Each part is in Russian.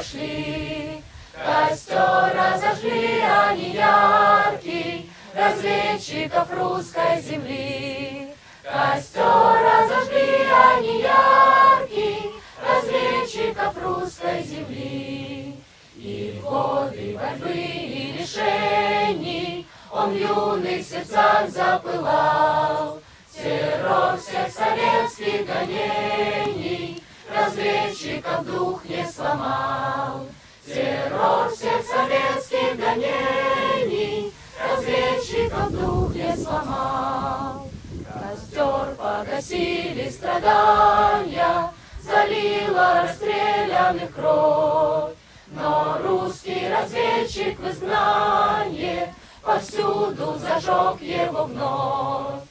пошли. Костер разожгли они яркий, разведчиков русской земли. Костер разожгли они яркий, разведчиков русской земли. И в годы борьбы и лишений он в юных сердцах запылал. Террор всех советских гонений разведчиков дух не сломал. Террор всех советских гонений разведчиков дух не сломал. Костер погасили страдания, залила расстрелянных кровь. Но русский разведчик в изгнании повсюду зажег его вновь.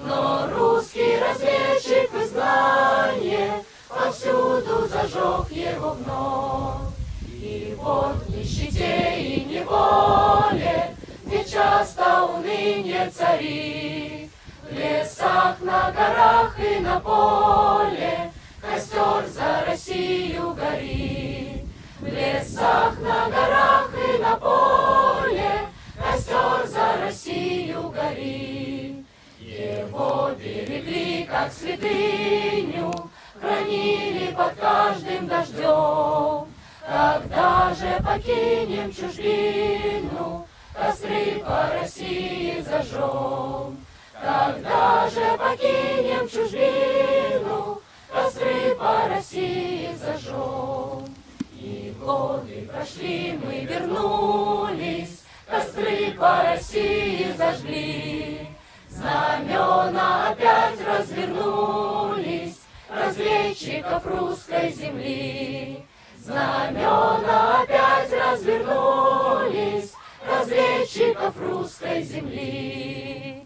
Но русский разведчик в изгнании повсюду зажег его вновь. И вот в нищете и неволе, где часто уныние царит, в лесах, на горах и на поле костер за Россию горит. В лесах, на горах и на поле костер за Россию горит. Его берегли, как святыню, хранили под каждым дождем. Когда же покинем чужбину, костры по России зажжем. Когда же покинем чужбину, костры по России зажжем. И годы прошли, мы вернулись, костры по России зажгли. Знамена опять развернулись, разведчиков русской земли. Знамена опять развернулись, разведчиков русской земли.